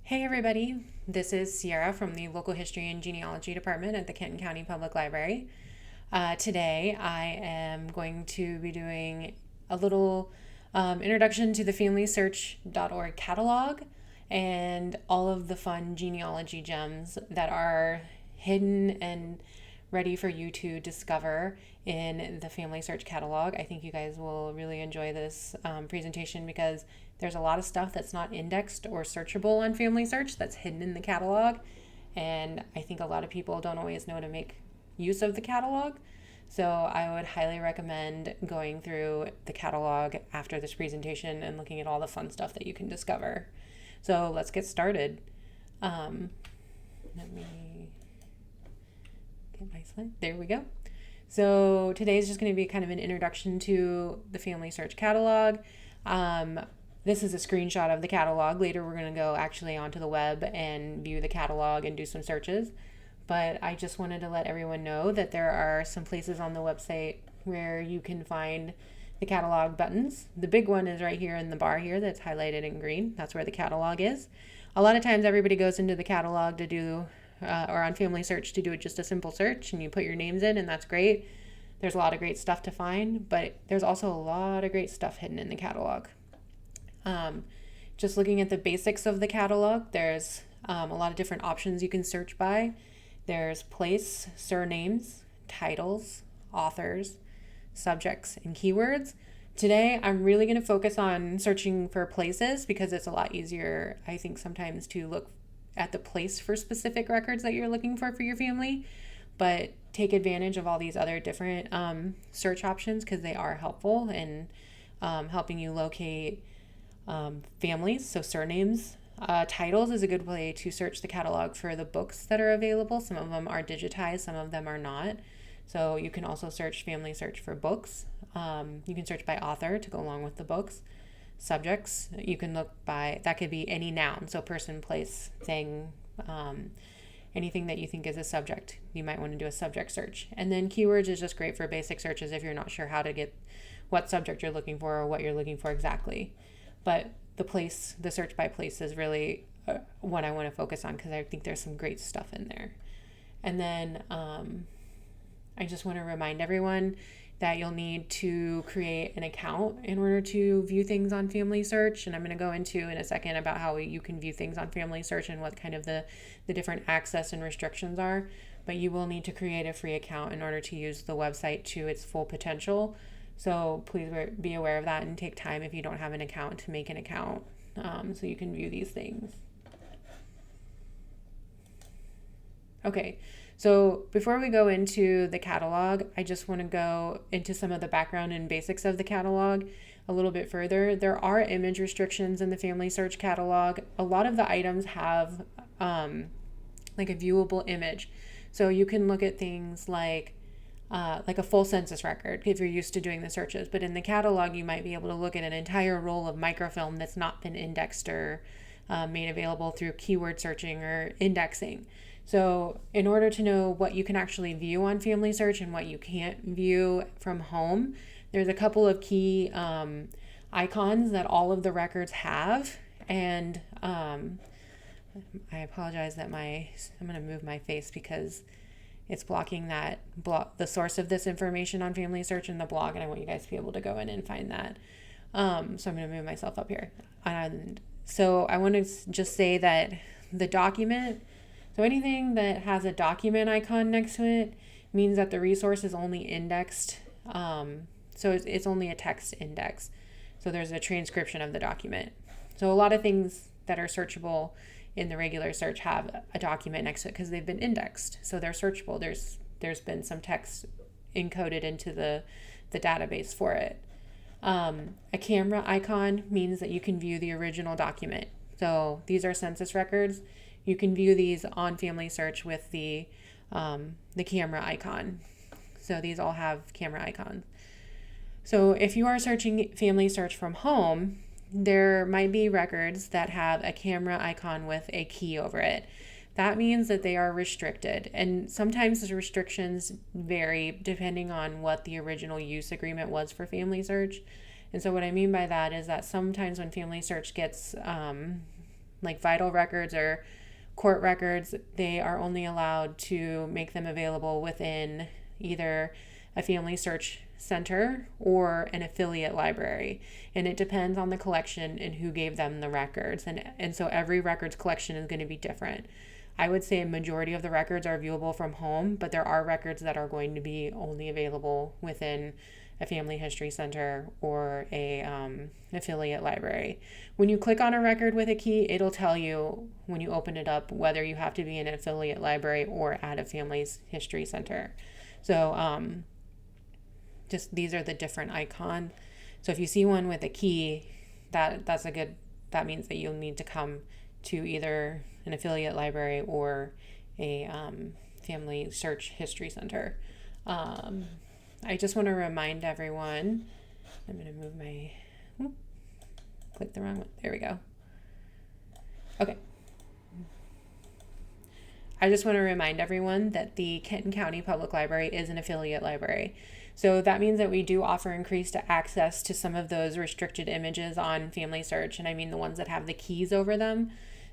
Hey everybody, this is Cierra from the Local History and Genealogy Department at the Kenton County Public Library. Today I am going to be doing a little introduction to the FamilySearch.org catalog and all of the fun genealogy gems that are hidden and ready for you to discover in the Family Search Catalog. I think you guys will really enjoy this presentation because there's a lot of stuff that's not indexed or searchable on Family Search that's hidden in the catalog. And I think a lot of people don't always know to make use of the catalog. So I would highly recommend going through the catalog after this presentation and looking at all the fun stuff that you can discover. So let's get started. Let me get my slide. There we go. So today's just going to be kind of an introduction to the Family Search Catalog. This is a screenshot of the catalog. Later we're going to go actually onto the web and view the catalog and do some searches. But I just wanted to let everyone know that there are some places on the website where you can find the catalog buttons. The big one is right here in the bar here that's highlighted in green. That's where the catalog is. A lot of times everybody goes into the catalog to do, or on Family Search to do just a simple search, and you put your names in, and that's great. There's a lot of great stuff to find, but there's also a lot of great stuff hidden in the catalog. Just looking at the basics of the catalog, there's a lot of different options you can search by. There's place, surnames, titles, authors, subjects, and keywords. Today, I'm really going to focus on searching for places because it's a lot easier, I think, sometimes to look at the place for specific records that you're looking for your family, but take advantage of all these other different search options because they are helpful in helping you locate families, so surnames. Titles is a good way to search the catalog for the books that are available. Some of them are digitized, some of them are not. So you can also search Family Search for books. You can search by author to go along with the books. Subjects, you can look by, that could be any noun, so person, place, thing, anything that you think is a subject. You might want to do a subject search. And then keywords is just great for basic searches if you're not sure how to get what subject you're looking for or what you're looking for exactly. But the search by place is really what I want to focus on because I think there's some great stuff in there. And then I just want to remind everyone that you'll need to create an account in order to view things on Family Search. And I'm going to go into in a second about how you can view things on Family Search and what kind of the different access and restrictions are. But you will need to create a free account in order to use the website to its full potential. So please be aware of that and take time if you don't have an account to make an account so you can view these things. Okay, so before we go into the catalog, I just want to go into some of the background and basics of the catalog a little bit further. There are image restrictions in the Family Search catalog. A lot of the items have like a viewable image. So you can look at things like a full census record if you're used to doing the searches. But in the catalog, you might be able to look at an entire roll of microfilm that's not been indexed or made available through keyword searching or indexing. So in order to know what you can actually view on Family Search and what you can't view from home, there's a couple of key icons that all of the records have. And I apologize that I'm going to move my face because it's blocking the source of this information on Family Search in the blog, and I want you guys to be able to go in and find that. So I'm going to move myself up here. And so I want to just say that the document, so anything that has a document icon next to it means that the resource is only indexed. So it's only a text index. So there's a transcription of the document. So a lot of things that are searchable in the regular search have a document next to it because they've been indexed. So they're searchable. There's been some text encoded into the database for it. A camera icon means that you can view the original document. So these are census records. You can view these on Family Search with the camera icon. So these all have camera icons. So if you are searching Family Search from home, there might be records that have a camera icon with a key over it. That means that they are restricted, and sometimes the restrictions vary depending on what the original use agreement was for Family Search. And so what I mean by that is that sometimes when Family Search gets like vital records or court records, they are only allowed to make them available within either a family search center or an affiliate library. And it depends on the collection and who gave them the records. And so every records collection is going to be different. I would say a majority of the records are viewable from home, but there are records that are going to be only available within a family history center or a affiliate library. When you click on a record with a key, it'll tell you when you open it up whether you have to be in an affiliate library or at a family history center. So just these are the different icons. So if you see one with a key, that means that you'll need to come to either an affiliate library or a family search history center. I just want to remind everyone, I'm going to move my, click the wrong one. There we go. Okay. I just want to remind everyone that the Kenton County Public Library is an affiliate library. So that means that we do offer increased access to some of those restricted images on Family Search, and I mean the ones that have the keys over them.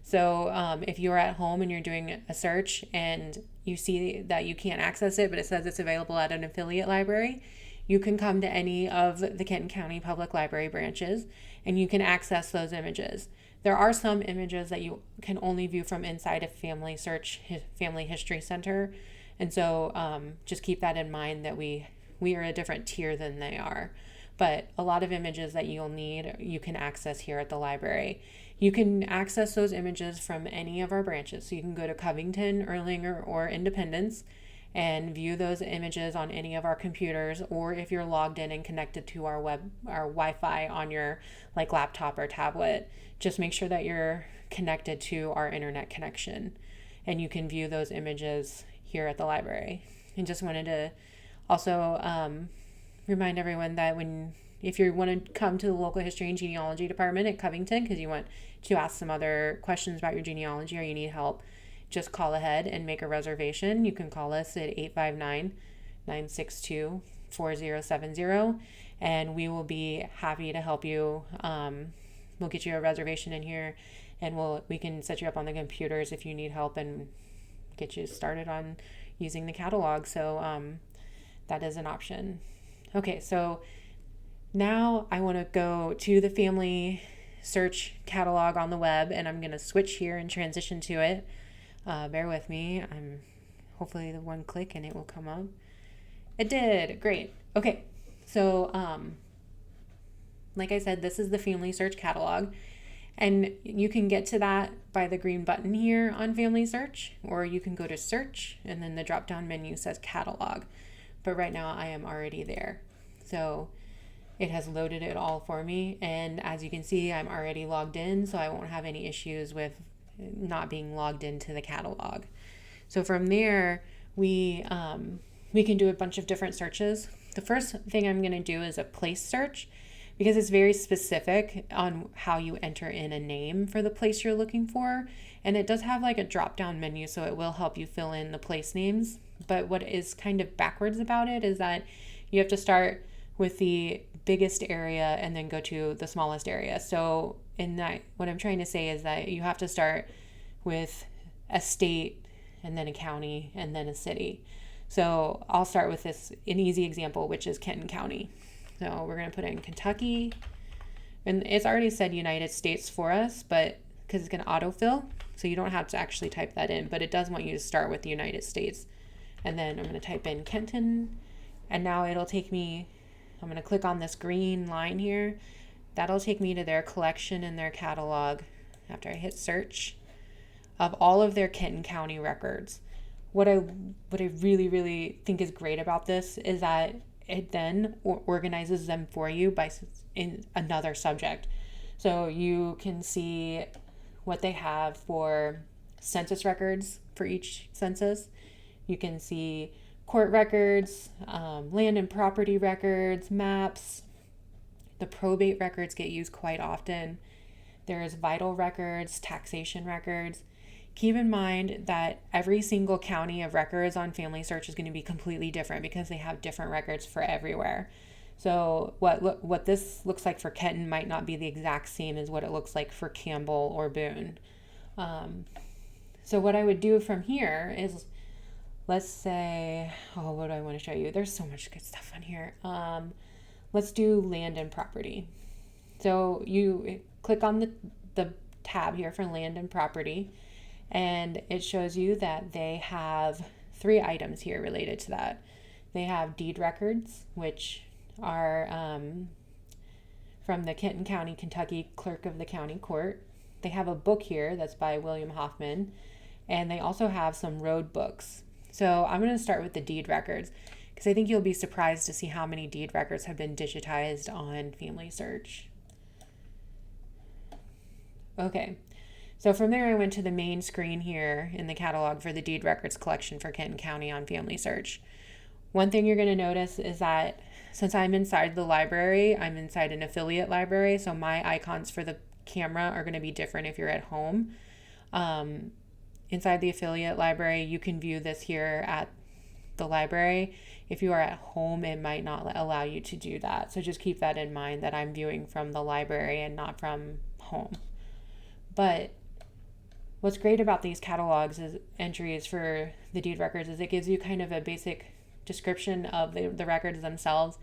So if you're at home and you're doing a search and you see that you can't access it, but it says it's available at an affiliate library, you can come to any of the Kenton County Public Library branches and you can access those images. There are some images that you can only view from inside a Family Search Family History Center. And so just keep that in mind that we are a different tier than they are. But a lot of images that you'll need, you can access here at the library. You can access those images from any of our branches. So you can go to Covington, Earl, or Independence and view those images on any of our computers, or if you're logged in and connected to our Wi-Fi on your like laptop or tablet, just make sure that you're connected to our internet connection and you can view those images here at the library. And just wanted to also remind everyone that if you want to come to the local history and genealogy department at Covington because you want to ask some other questions about your genealogy or you need help, just call ahead and make a reservation. You can call us at 859-962-4070 and we will be happy to help you. We'll get you a reservation in here and we can set you up on the computers if you need help and get you started on using the catalog. So that is an option. Okay, so now I want to go to the Family Search Catalog on the web, and I'm going to switch here and transition to it. Bear with me. I'm hopefully the one click and it will come up. It did. Great. Okay, so like I said, this is the Family Search Catalog, and you can get to that by the green button here on Family Search, or you can go to Search, and then the drop-down menu says Catalog. But right now I am already there. So it has loaded it all for me. And as you can see, I'm already logged in, so I won't have any issues with not being logged into the catalog. So from there, we can do a bunch of different searches. The first thing I'm going to do is a place search because it's very specific on how you enter in a name for the place you're looking for. And it does have like a drop-down menu, so it will help you fill in the place names. But what is kind of backwards about it is that you have to start with the biggest area and then go to the smallest area. So in that, what I'm trying to say is that you have to start with a state and then a county and then a city. So I'll start with an easy example, which is Kenton County. So we're going to put in Kentucky, and it's already said United States for us, but because it's going to autofill, so you don't have to actually type that in, but it does want you to start with the United States. And then I'm going to type in Kenton, and now it'll take me, I'm going to click on this green line here. That'll take me to their collection and their catalog after I hit search of all of their Kenton County records. What I really, really think is great about this is that it then organizes them for you in another subject. So you can see what they have for census records for each census. You can see court records, land and property records, maps. The probate records get used quite often. There's vital records, taxation records. Keep in mind that every single county of records on Family Search is going to be completely different because they have different records for everywhere. So what this looks like for Kenton might not be the exact same as what it looks like for Campbell or Boone. So what I would do from here is, let's say, what do I want to show you? There's so much good stuff on here. Let's do land and property. So you click on the tab here for land and property, and it shows you that they have 3 items here related to that. They have deed records, which are from the Kenton County, Kentucky Clerk of the County Court. They have a book here that's by William Hoffman, and they also have some road books. So I'm going to start with the deed records, because I think you'll be surprised to see how many deed records have been digitized on FamilySearch. Okay, so from there I went to the main screen here in the catalog for the deed records collection for Kenton County on FamilySearch. One thing you're going to notice is that since I'm inside the library, I'm inside an affiliate library, so my icons for the camera are going to be different if you're at home. Inside the affiliate library, you can view this here at the library. If you are at home, it might not allow you to do that. So just keep that in mind, that I'm viewing from the library and not from home. But what's great about these catalogs is entries for the deed records is it gives you kind of a basic description of the records themselves.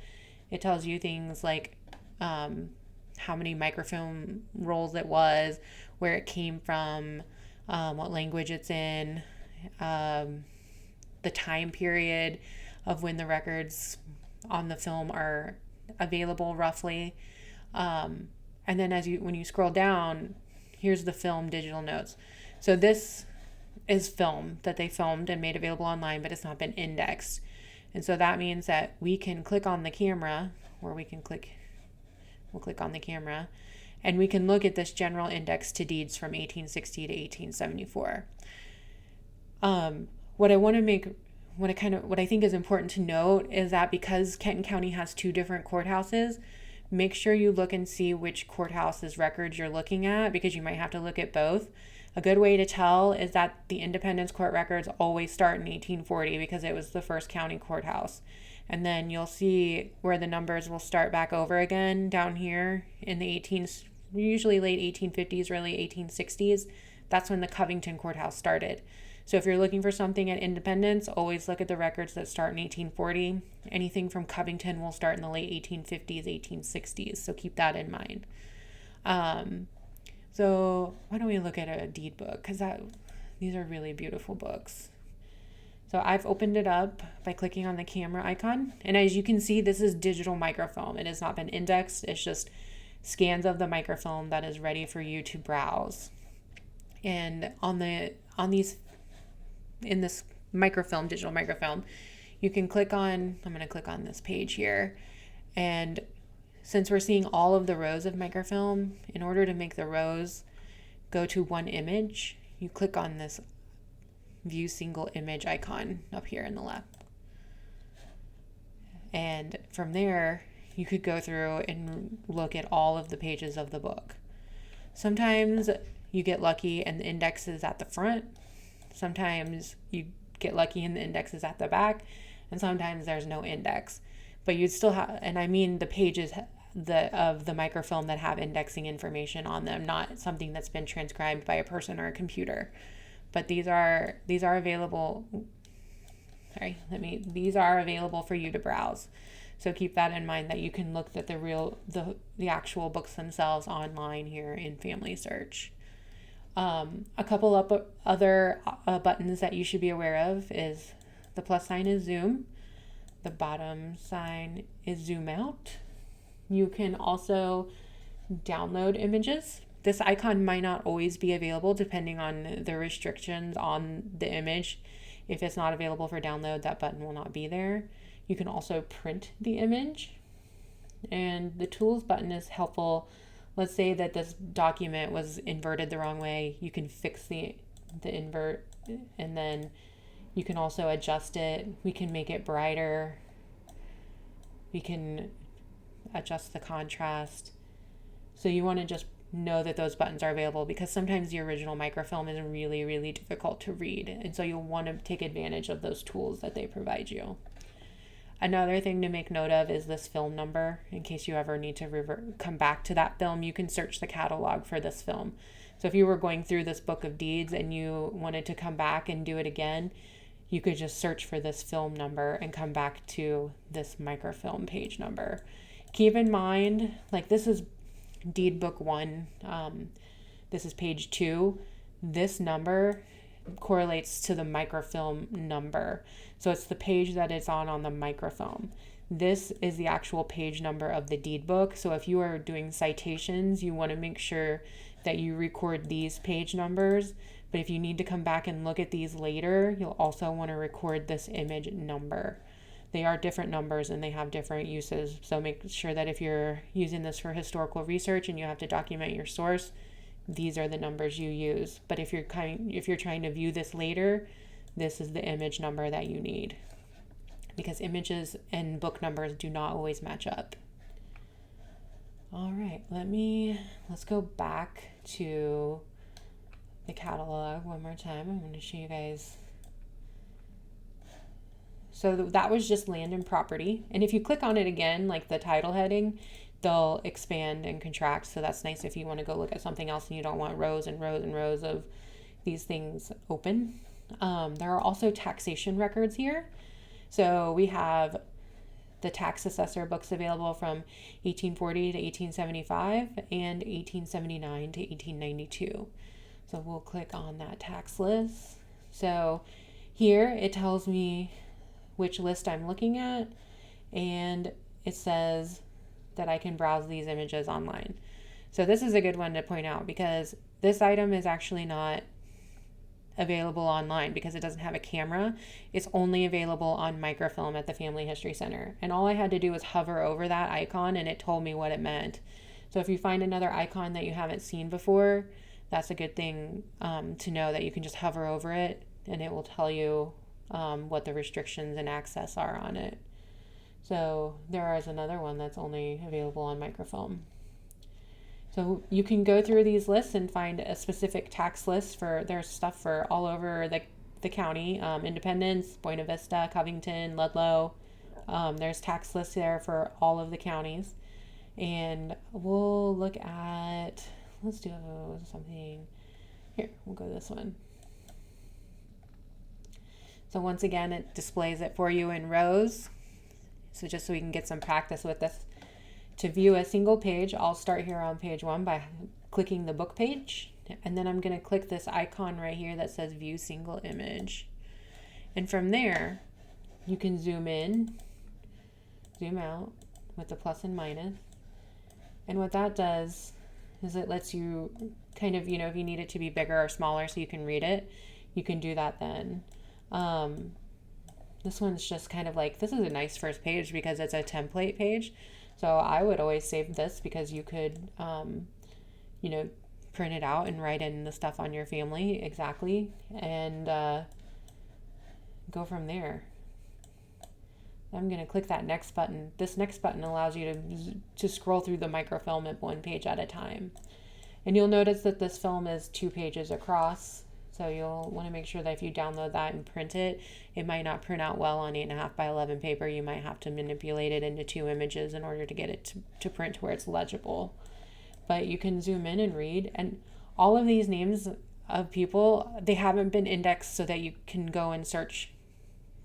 It tells you things like how many microfilm rolls it was, where it came from, what language it's in, the time period of when the records on the film are available roughly. And then when you scroll down, here's the film digital notes. So this is film that they filmed and made available online, but it's not been indexed. And so that means that we can click on the camera, or we'll click on the camera, and we can look at this general index to deeds from 1860 to 1874. What I think is important to note is that because Kenton County has 2 different courthouses, make sure you look and see which courthouse's records you're looking at, because you might have to look at both. A good way to tell is that the Independence Court records always start in 1840 because it was the first county courthouse. And then you'll see where the numbers will start back over again down here in the usually late 1850s, early 1860s. That's when the Covington Courthouse started. So if you're looking for something at Independence, always look at the records that start in 1840. Anything from Covington will start in the late 1850s, 1860s. So keep that in mind. So why don't we look at a deed book? Because these are really beautiful books. So I've opened it up by clicking on the camera icon. And as you can see, this is digital microfilm. It has not been indexed. It's just scans of the microfilm that is ready for you to browse. And in this microfilm, digital microfilm, you can I'm going to click on this page here. And since we're seeing all of the rows of microfilm, in order to make the rows go to one image, you click on this view single image icon up here in the left. And from there, you could go through and look at all of the pages of the book. Sometimes you get lucky and the index is at the front. Sometimes you get lucky and the index is at the back. And sometimes there's no index. But you'd still have, and I mean the pages of the microfilm that have indexing information on them, not something that's been transcribed by a person or a computer. But these are available. These are available for you to browse. So keep that in mind, that you can look at the actual books themselves online here in FamilySearch. A couple of other buttons that you should be aware of is the plus sign is zoom. The bottom sign is zoom out. You can also download images. This icon might not always be available depending on the restrictions on the image. If it's not available for download, that button will not be there. You can also print the image. And the tools button is helpful. Let's say that this document was inverted the wrong way. You can fix the invert, and then you can also adjust it. We can make it brighter. We can adjust the contrast. So you want to just know that those buttons are available, because sometimes the original microfilm is really, really difficult to read. And so you'll want to take advantage of those tools that they provide you. Another thing to make note of is this film number. In case you ever need to come back to that film, you can search the catalog for this film. So if you were going through this book of deeds and you wanted to come back and do it again, you could just search for this film number and come back to this microfilm page number. Keep in mind, like this is deed book 1. This is page 2. This number correlates to the microfilm number. So it's the page that it's on the microfilm. This is the actual page number of the deed book. So if you are doing citations, you want to make sure that you record these page numbers. But if you need to come back and look at these later, you'll also want to record this image number. They are different numbers and they have different uses. So make sure that if you're using this for historical research and you have to document your source, these are the numbers you use. But if you're trying to view this later, this is the image number that you need, because images and book numbers do not always match up. All right, let's go back to the catalog one more time. I'm going to show you guys. So that was just land and property. And if you click on it again, like the title heading, they'll expand and contract. So that's nice if you want to go look at something else and you don't want rows and rows and rows of these things open. There are also taxation records here. So we have the tax assessor books available from 1840 to 1875 and 1879 to 1892. So we'll click on that tax list. So here it tells me which list I'm looking at, and it says that I can browse these images online. So this is a good one to point out, because this item is actually not available online because it doesn't have a camera. It's only available on microfilm at the Family History Center. And all I had to do was hover over that icon and it told me what it meant. So if you find another icon that you haven't seen before, that's a good thing to know, that you can just hover over it and it will tell you what the restrictions and access are on it. So there is another one that's only available on microfilm. So you can go through these lists and find a specific tax list there's stuff for all over the county, Independence, Buena Vista, Covington, Ludlow. There's tax lists there for all of the counties. And we'll look at, let's do something here. We'll go to this one. So once again, it displays it for you in rows. So just so we can get some practice with this. To view a single page, I'll start here on page 1 by clicking the book page. And then I'm going to click this icon right here that says View Single Image. And from there, you can zoom in, zoom out with the plus and minus. And what that does is it lets you kind of, if you need it to be bigger or smaller so you can read it, you can do that then. This one's just kind of like, this is a nice first page because it's a template page. So I would always save this because you could, print it out and write in the stuff on your family exactly and go from there. I'm going to click that next button. This next button allows you to scroll through the microfilm at one page at a time. And you'll notice that this film is 2 pages across. So you'll want to make sure that if you download that and print it, it might not print out well on 8.5 by 11 paper. You might have to manipulate it into 2 images in order to get it to print to where it's legible. But you can zoom in and read. And all of these names of people, they haven't been indexed so that you can go and search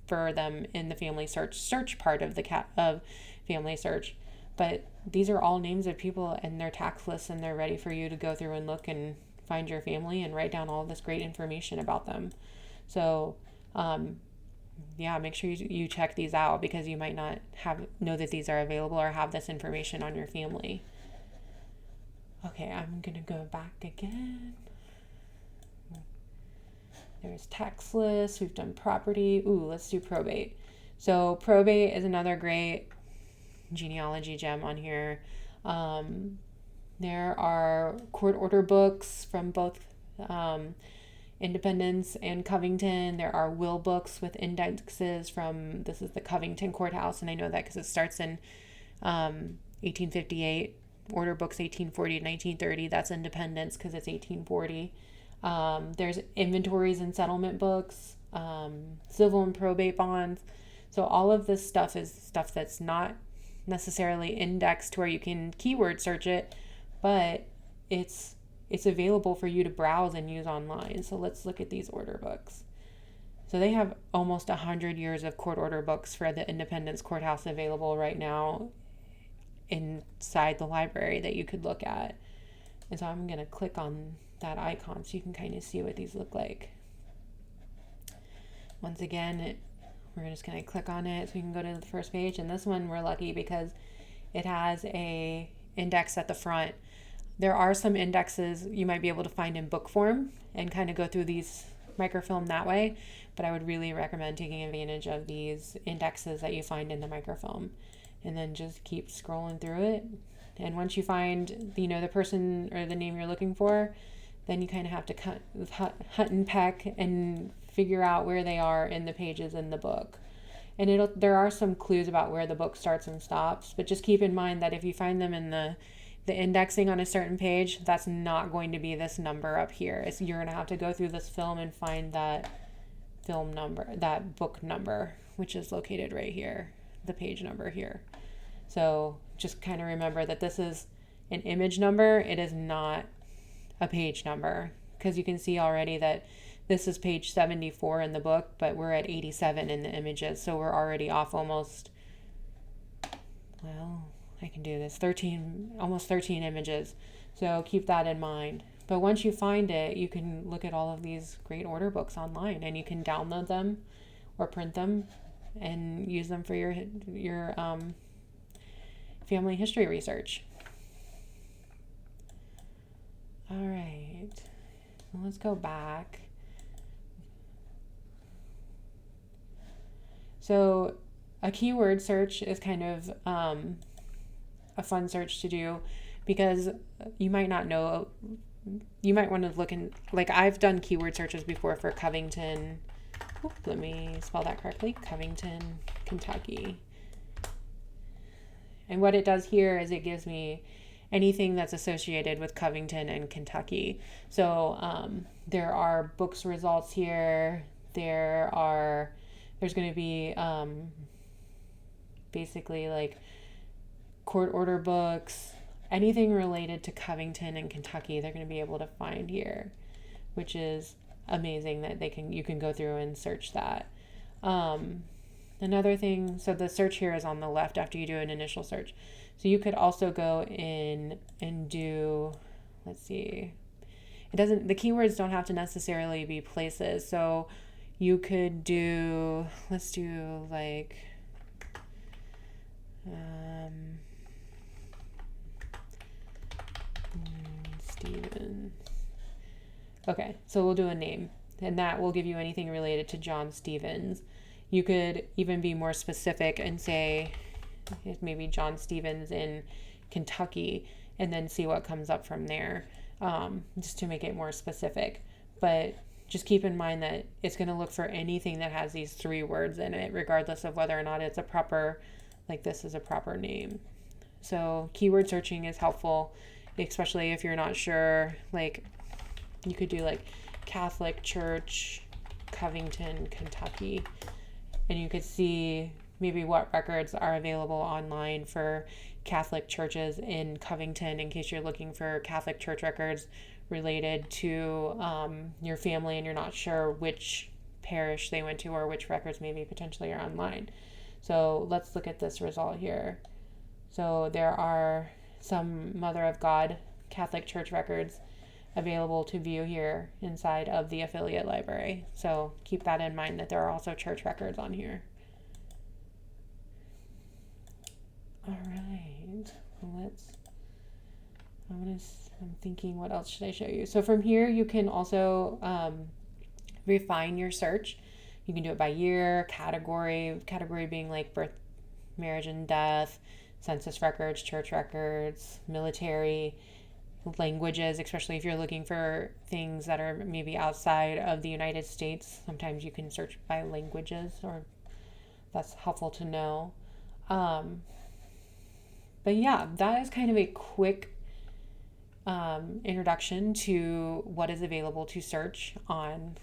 for them in the Family Search part of of Family Search. But these are all names of people and their tax lists, and they're ready for you to go through and look and find your family and write down all this great information about them. So make sure you check these out, because you might not know that these are available or have this information on your family. Okay, I'm gonna go back again. There's tax lists, we've done property. Let's do probate. So probate is another great genealogy gem on here. There are court order books from both Independence and Covington. There are will books with indexes from, this is the Covington Courthouse, and I know that because it starts in 1858. Order books 1840 to 1930. That's Independence because it's 1840. There's inventories and settlement books, civil and probate bonds. So all of this stuff is stuff that's not necessarily indexed to where you can keyword search it, but it's available for you to browse and use online. So let's look at these order books. So they have almost 100 years of court order books for the Independence Courthouse available right now inside the library that you could look at. And so I'm going to click on that icon so you can kind of see what these look like. Once again, we're just going to click on it so we can go to the first page. And this one we're lucky because it has a index at the front. There are some indexes you might be able to find in book form and kind of go through these microfilm that way, but I would really recommend taking advantage of these indexes that you find in the microfilm, and then just keep scrolling through it. And once you find, the person or the name you're looking for, then you kind of have to hunt and peck and figure out where they are in the pages in the book. And there are some clues about where the book starts and stops, but just keep in mind that if you find them in the indexing on a certain page, that's not going to be this number up here. You're going to have to go through this film and find that film number, that book number, which is located right here, the page number here. So just kind of remember that this is an image number. It is not a page number, because you can see already that this is page 74 in the book, but we're at 87 in the images. So we're already off almost, well, I can do this, almost 13 images. So keep that in mind. But once you find it, you can look at all of these great order books online, and you can download them or print them and use them for your family history research. All right, let's go back. So a keyword search is kind of a fun search to do, because you might not know, you might want to look in, like I've done keyword searches before for Covington, let me spell that correctly, Covington, Kentucky. And what it does here is it gives me anything that's associated with Covington and Kentucky. So there are books results here, there's going to be basically like court order books, anything related to Covington and Kentucky, they're going to be able to find here, which is amazing that you can go through and search that. Another thing, so the search here is on the left after you do an initial search. So you could also go in and do, let's see, the keywords don't have to necessarily be places. So you could do, let's do like, Stephen. Okay, so we'll do a name, and that will give you anything related to John Stevens. You could even be more specific and say maybe John Stevens in Kentucky, and then see what comes up from there, just to make it more specific. But just keep in mind that it's going to look for anything that has these 3 words in it, regardless of whether or not it's a proper, like this is a proper name. So keyword searching is helpful, especially if you're not sure. Like you could do like Catholic Church, Covington, Kentucky, and you could see maybe what records are available online for Catholic churches in Covington, in case you're looking for Catholic church records related to your family and you're not sure which parish they went to or which records maybe potentially are online. So let's look at this result here. So there are some Mother of God Catholic church records available to view here inside of the affiliate library. So keep that in mind, that there are also church records on here. All right, I'm thinking, what else should I show you? So from here, you can also refine your search. You can do it by year, category being like birth, marriage and death, census records, church records, military, languages, especially if you're looking for things that are maybe outside of the United States. Sometimes you can search by languages, or that's helpful to know. But yeah, that is kind of a quick introduction to what is available to search on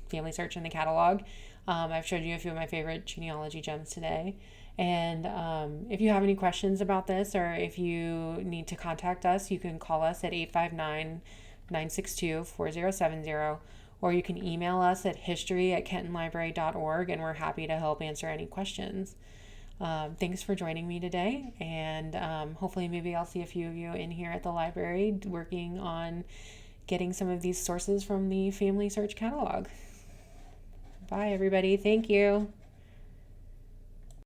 Family Search in the catalog. I've showed you a few of my favorite genealogy gems today. And if you have any questions about this, or if you need to contact us, you can call us at 859-962-4070, or you can email us at history@kentonlibrary.org, and we're happy to help answer any questions. Thanks for joining me today, and hopefully maybe I'll see a few of you in here at the library working on getting some of these sources from the Family Search Catalog. Bye, everybody. Thank you.